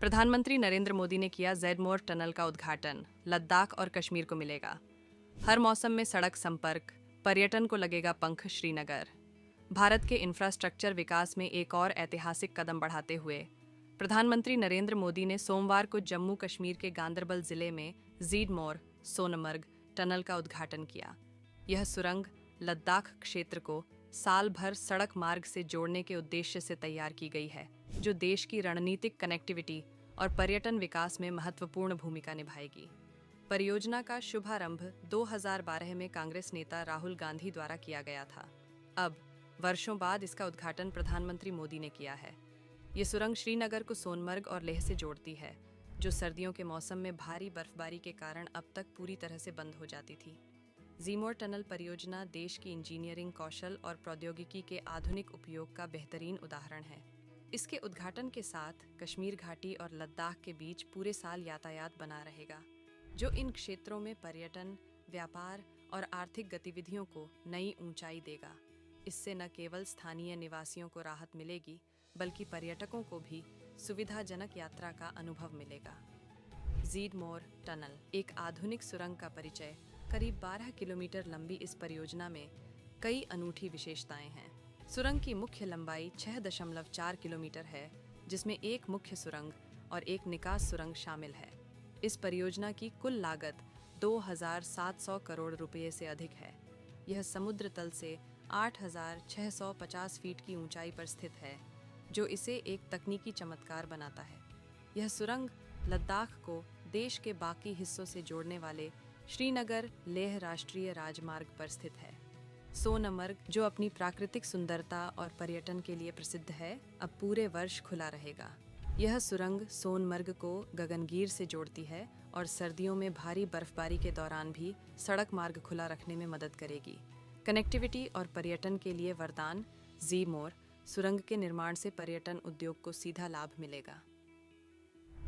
प्रधानमंत्री नरेंद्र मोदी ने किया ज़ेडमोर टनल का उद्घाटन। लद्दाख और कश्मीर को मिलेगा हर मौसम में सड़क संपर्क, पर्यटन को लगेगा पंख। श्रीनगर भारत के इंफ्रास्ट्रक्चर विकास में एक और ऐतिहासिक कदम बढ़ाते हुए प्रधानमंत्री नरेंद्र मोदी ने सोमवार को जम्मू कश्मीर के गांदरबल जिले में ज़ेडमोर सोनमर्ग टनल का उद्घाटन किया। यह सुरंग लद्दाख क्षेत्र को साल भर सड़क मार्ग से जोड़ने के उद्देश्य से तैयार की गई है, जो देश की रणनीतिक कनेक्टिविटी और पर्यटन विकास में महत्वपूर्ण भूमिका निभाएगी। परियोजना का शुभारंभ 2012 में कांग्रेस नेता राहुल गांधी द्वारा किया गया था। अब वर्षों बाद इसका उद्घाटन प्रधानमंत्री मोदी ने किया है। ये सुरंग श्रीनगर को सोनमर्ग और लेह से जोड़ती है, जो सर्दियों के मौसम में भारी बर्फबारी के कारण अब तक पूरी तरह से बंद हो जाती थी। ज़ेडमोर टनल परियोजना देश की इंजीनियरिंग कौशल और प्रौद्योगिकी के आधुनिक उपयोग का बेहतरीन उदाहरण है। इसके उद्घाटन के साथ कश्मीर घाटी और लद्दाख के बीच पूरे साल यातायात बना रहेगा, जो इन क्षेत्रों में पर्यटन, व्यापार और आर्थिक गतिविधियों को नई ऊंचाई देगा। इससे न केवल स्थानीय निवासियों को राहत मिलेगी, बल्कि पर्यटकों को भी सुविधाजनक यात्रा का अनुभव मिलेगा। ज़ेडमोर टनल एक आधुनिक सुरंग का परिचय। करीब 12 किलोमीटर लंबी इस परियोजना में कई अनूठी विशेषताएं हैं। सुरंग की मुख्य लंबाई 6.4 किलोमीटर है, जिसमें एक मुख्य सुरंग और एक निकास सुरंग शामिल है। इस परियोजना की कुल लागत 2,700 करोड़ रुपये से अधिक है। यह समुद्र तल से 8,650 फीट की ऊंचाई पर स्थित है, जो इसे एक तकनीकी चमत्कार बनाता है। यह सुरंग लद्दाख को देश के बाकी हिस्सों से जोड़ने वाले श्रीनगर लेह राष्ट्रीय राजमार्ग पर स्थित है। सोनमर्ग, जो अपनी प्राकृतिक सुंदरता और पर्यटन के लिए प्रसिद्ध है, अब पूरे वर्ष खुला रहेगा। यह सुरंग सोनमर्ग को गगनगीर से जोड़ती है और सर्दियों में भारी बर्फबारी के दौरान भी सड़क मार्ग खुला रखने में मदद करेगी। कनेक्टिविटी और पर्यटन के लिए वरदान। ज़ेडमोर सुरंग के निर्माण से पर्यटन उद्योग को सीधा लाभ मिलेगा।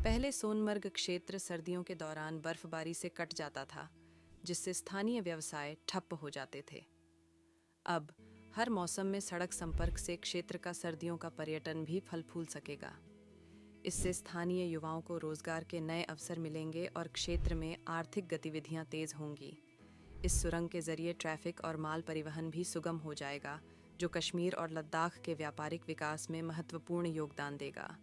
पहले सोनमर्ग क्षेत्र सर्दियों के दौरान बर्फबारी से कट जाता था, जिससे स्थानीय व्यवसाय ठप हो जाते थे। अब हर मौसम में सड़क संपर्क से क्षेत्र का सर्दियों का पर्यटन भी फल फूल सकेगा। इससे स्थानीय युवाओं को रोजगार के नए अवसर मिलेंगे और क्षेत्र में आर्थिक गतिविधियां तेज होंगी। इस सुरंग के जरिए ट्रैफिक और माल परिवहन भी सुगम हो जाएगा, जो कश्मीर और लद्दाख के व्यापारिक विकास में महत्वपूर्ण योगदान देगा।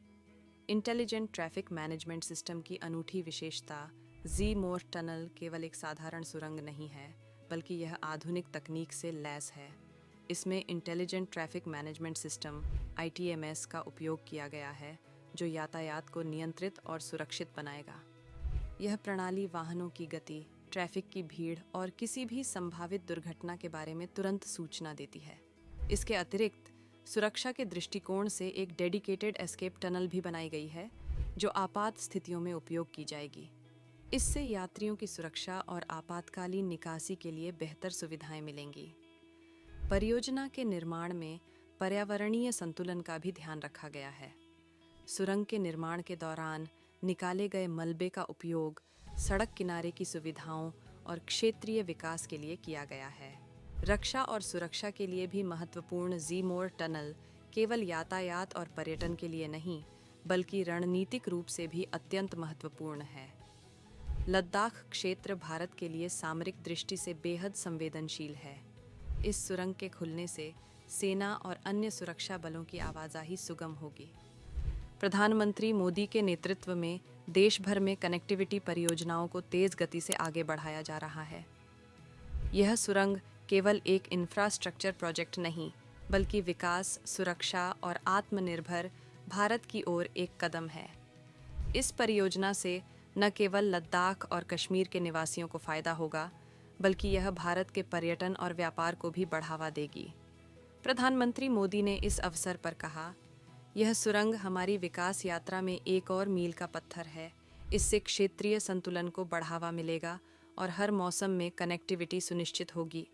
इंटेलिजेंट ट्रैफिक मैनेजमेंट सिस्टम की अनूठी विशेषता। ज़ेडमोर टनल केवल एक साधारण सुरंग नहीं है, बल्कि यह आधुनिक तकनीक से लैस है। इसमें intelligent traffic management system (ITMS) का उपयोग किया गया है, जो यातायात को नियंत्रित और सुरक्षित बनाएगा। यह प्रणाली वाहनों की गति, ट्रैफिक की भीड़ और किसी भी संभावित दुर्घटना के बारे में तुरंत सूचना देती है। इसके अतिरिक्त सुरक्षा के दृष्टिकोण से एक डेडिकेटेड एस्केप टनल भी बनाई गई है, जो आपात स्थितियों में उपयोग की जाएगी। इससे यात्रियों की सुरक्षा और आपातकालीन निकासी के लिए बेहतर सुविधाएं मिलेंगी। परियोजना के निर्माण में पर्यावरणीय संतुलन का भी ध्यान रखा गया है। सुरंग के निर्माण के दौरान निकाले गए मलबे का उपयोग सड़क किनारे की सुविधाओं और क्षेत्रीय विकास के लिए किया गया है। रक्षा और सुरक्षा के लिए भी महत्वपूर्ण ज़ेडमोर टनल केवल यातायात और पर्यटन के लिए नहीं, बल्कि रणनीतिक रूप से भी अत्यंत महत्वपूर्ण है। लद्दाख क्षेत्र भारत के लिए सामरिक दृष्टि से बेहद संवेदनशील है। इस सुरंग के खुलने से सेना और अन्य सुरक्षा बलों की आवाजाही सुगम होगी। प्रधानमंत्री मोदी के नेतृत्व में देश भर में कनेक्टिविटी परियोजनाओं को तेज गति से आगे बढ़ाया जा रहा है। यह सुरंग केवल एक इंफ्रास्ट्रक्चर प्रोजेक्ट नहीं, बल्कि विकास, सुरक्षा और आत्मनिर्भर भारत की ओर एक कदम है। इस परियोजना से न केवल लद्दाख और कश्मीर के निवासियों को फायदा होगा, बल्कि यह भारत के पर्यटन और व्यापार को भी बढ़ावा देगी। प्रधानमंत्री मोदी ने इस अवसर पर कहा, यह सुरंग हमारी विकास यात्रा में एक और मील का पत्थर है। इससे क्षेत्रीय संतुलन को बढ़ावा मिलेगा और हर मौसम में कनेक्टिविटी सुनिश्चित होगी।